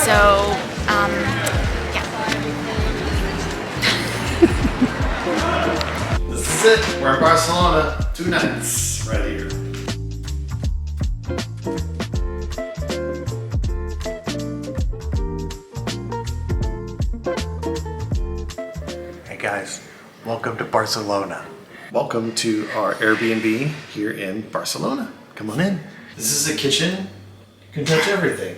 So, yeah. This is it. We're in Barcelona. 2 nights right here. Hey guys, welcome to Barcelona. Welcome to our Airbnb here in Barcelona. Come on in. This is the kitchen. You can touch everything.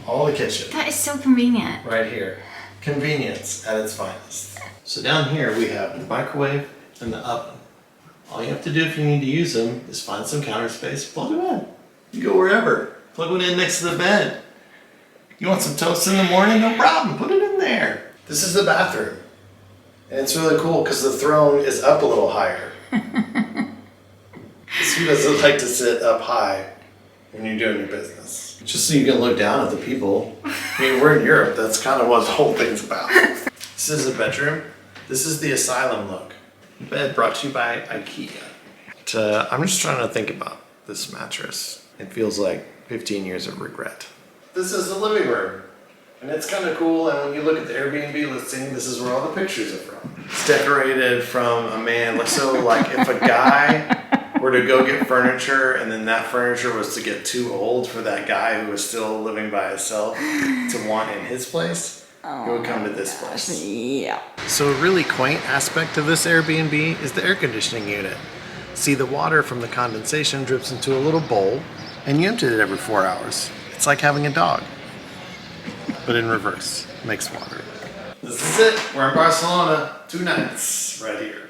All the kitchen. That is so convenient. Right here. Convenience at its finest. So down here we have the microwave and the oven. All you have to do if you need to use them is find some counter space, plug them in. You go wherever. Plug one in next to the bed. You want some toast in the morning? No problem. Put it in there. This is the bathroom. And it's really cool because the throne is up a little higher. Who doesn't like to sit up high when you're doing your business? Just so you can look down at the people. I mean, we're in Europe. That's kind of what the whole thing's about. This is a bedroom. This is the asylum look. Bed brought to you by IKEA. I'm just trying to think about this mattress. It feels like 15 years of regret. This is the living room. And it's kind of cool, and when you look at the Airbnb listing, this is where all the pictures are from. It's decorated from a man, so like if a guy were to go get furniture and then that furniture was to get too old for that guy who was still living by himself to want in his place, he would come to this place. Yeah. So a really quaint aspect of this Airbnb is the air conditioning unit. See, the water from the condensation drips into a little bowl and you empty it every 4 hours. It's like having a dog, but in reverse. Makes water. This is it. We're in Barcelona. 2 nights right here.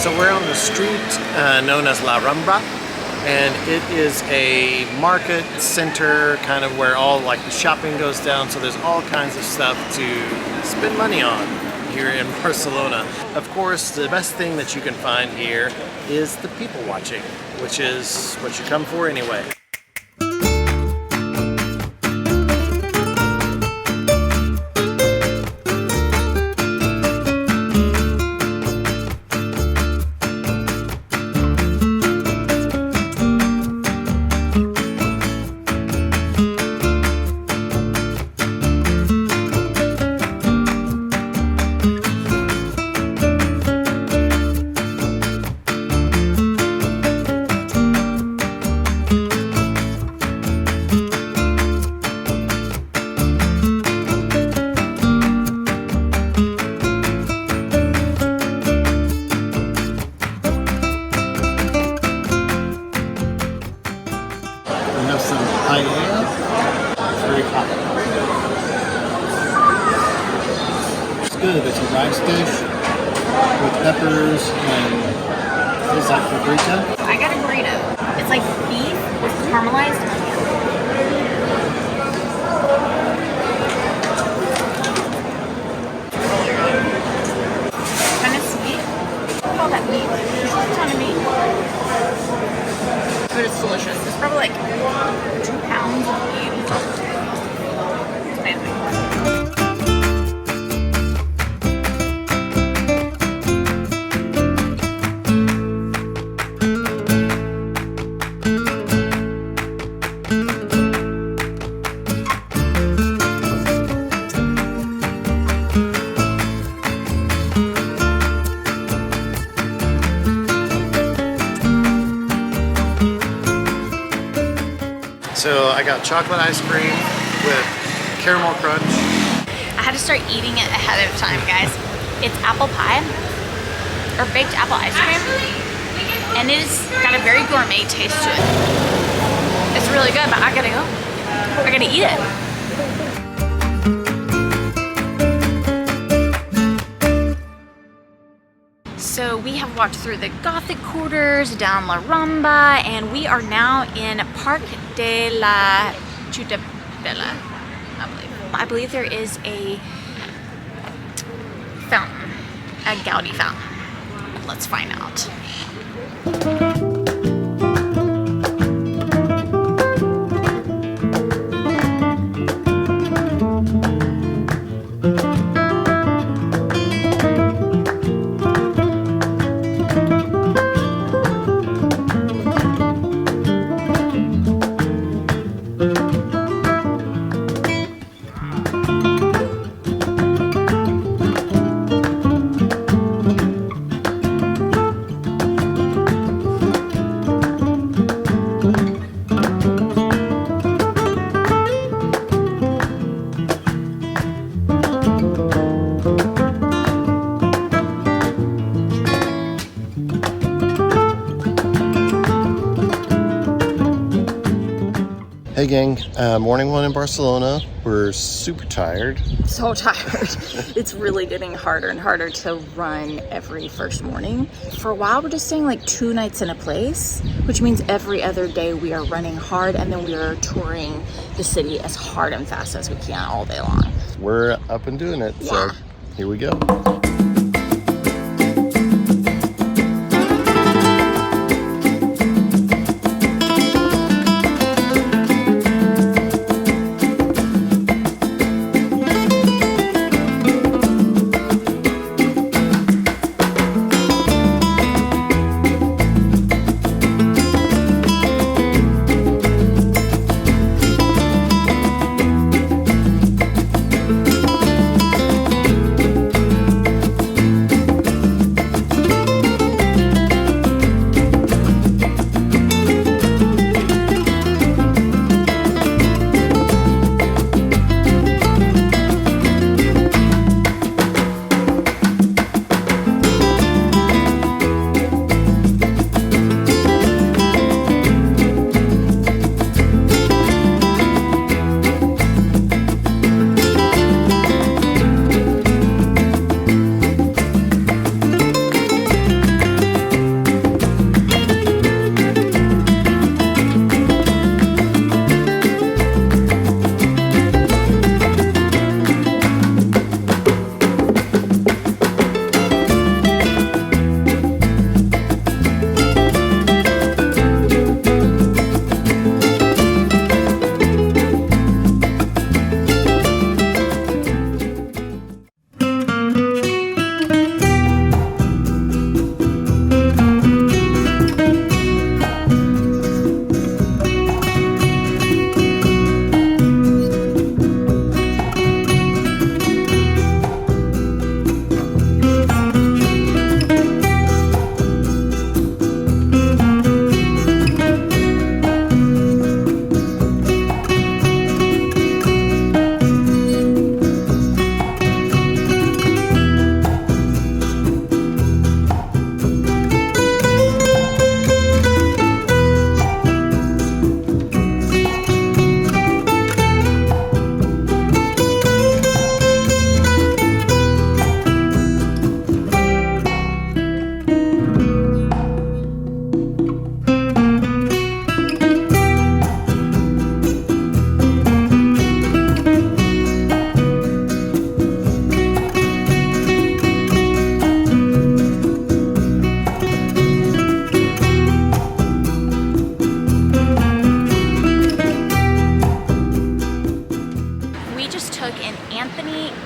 So we're on the street known as Las Ramblas, and it is a market center, kind of where all like the shopping goes down. So there's all kinds of stuff to spend money on here in Barcelona. Of course, the best thing that you can find here is the people watching, which is what you come for anyway. Paella. It's very hot. It's good. It's a rice dish with peppers and what is that, paprika? I got a burrito. It's like beef with caramelized onion. Kind of sweet. Look at all that meat. There's a ton of meat. But it's delicious. It's probably like 2 pounds of meat. It's amazing. So I got chocolate ice cream with caramel crunch. I had to start eating it ahead of time, guys. It's apple pie, or baked apple ice cream, and it's got a very gourmet taste to it. It's really good, but I gotta go. I gotta eat it. So we have walked through the Gothic quarters, down La Rambla, and we are now in Parc de la Ciutadella, I believe. I believe there is a fountain, a Gaudi fountain. Let's find out. Hey gang, morning one in Barcelona. We're super tired. So tired. It's really getting harder and harder to run every first morning. For a while, we're just staying like 2 nights in a place, which means every other day we are running hard, and then we are touring the city as hard and fast as we can all day long. We're up and doing it, so here we go.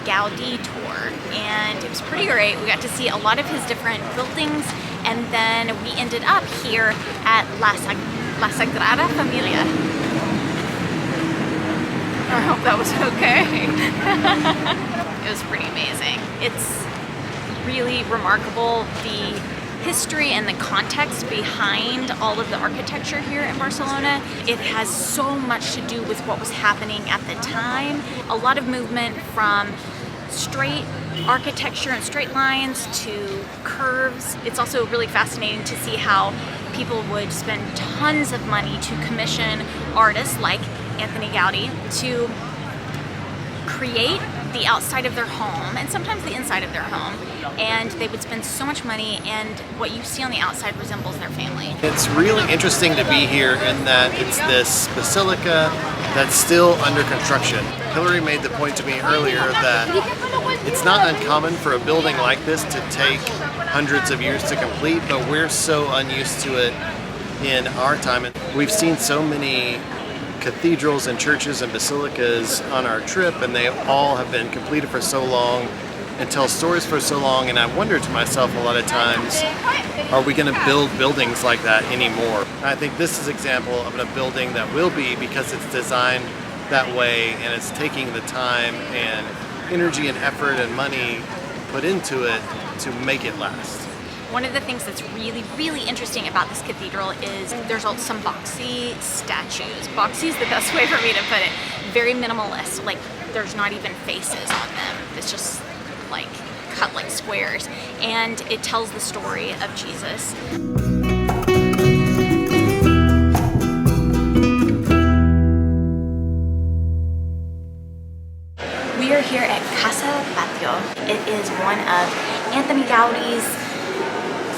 Gaudi tour, and it was pretty great. We got to see a lot of his different buildings, and then we ended up here at La Sagrada Familia. I hope that was okay. It was pretty amazing. It's really remarkable, the history and the context behind all of the architecture here in Barcelona. It has so much to do with what was happening at the time. A lot of movement from straight architecture and straight lines to curves. It's also really fascinating to see how people would spend tons of money to commission artists like Antonio Gaudi to create the outside of their home and sometimes the inside of their home, and they would spend so much money, and what you see on the outside resembles their family. It's really interesting to be here in that it's this basilica that's still under construction. Hillary made the point to me earlier that it's not uncommon for a building like this to take hundreds of years to complete, but we're so unused to it in our time. We've seen so many cathedrals and churches and basilicas on our trip, and they all have been completed for so long and tell stories for so long, and I wonder to myself a lot of times, are we going to build buildings like that anymore? I think this is an example of a building that will be, because it's designed that way and it's taking the time and energy and effort and money put into it to make it last. One of the things that's really, really interesting about this cathedral is there's also some boxy statues. Boxy is the best way for me to put it. Very minimalist, like there's not even faces on them. It's just like cut like squares. And it tells the story of Jesus. We are here at Casa Batlló. It is one of Antonio Gaudi's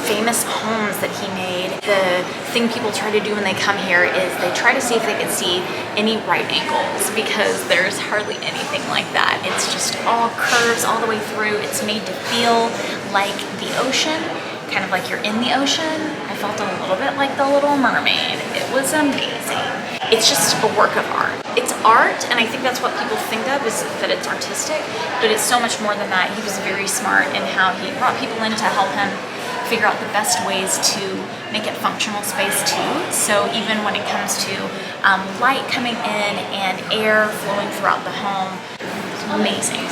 famous homes that he made. The thing people try to do when they come here is they try to see if they can see any right angles, because there's hardly anything like that. It's just all curves all the way through. It's made to feel like the ocean, kind of like you're in the ocean. I felt a little bit like the Little Mermaid. It was amazing. It's just a work of art. It's art, and I think that's what people think of, is that it's artistic, but it's so much more than that. He was very smart in how he brought people in to help him figure out the best ways to make it functional space too. So even when it comes to light coming in and air flowing throughout the home, it's amazing.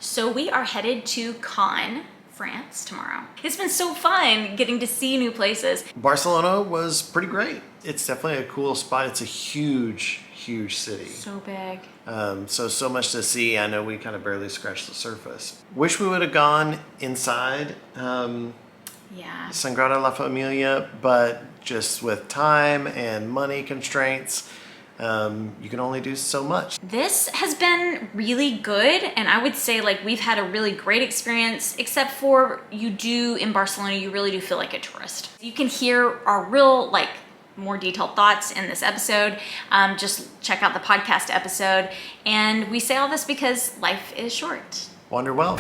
So we are headed to Cannes, France tomorrow. It's been so fun getting to see new places. Barcelona was pretty great. It's definitely a cool spot. It's a huge city. So big. So much to see. I know we kind of barely scratched the surface. Wish we would have gone inside Yeah. Sagrada Familia, but just with time and money constraints, you can only do so much. This has been really good, and I would say like we've had a really great experience, except for in Barcelona, you really do feel like a tourist. You can hear our real like more detailed thoughts in this episode, just check out the podcast episode. And we say all this because life is short. Wander well.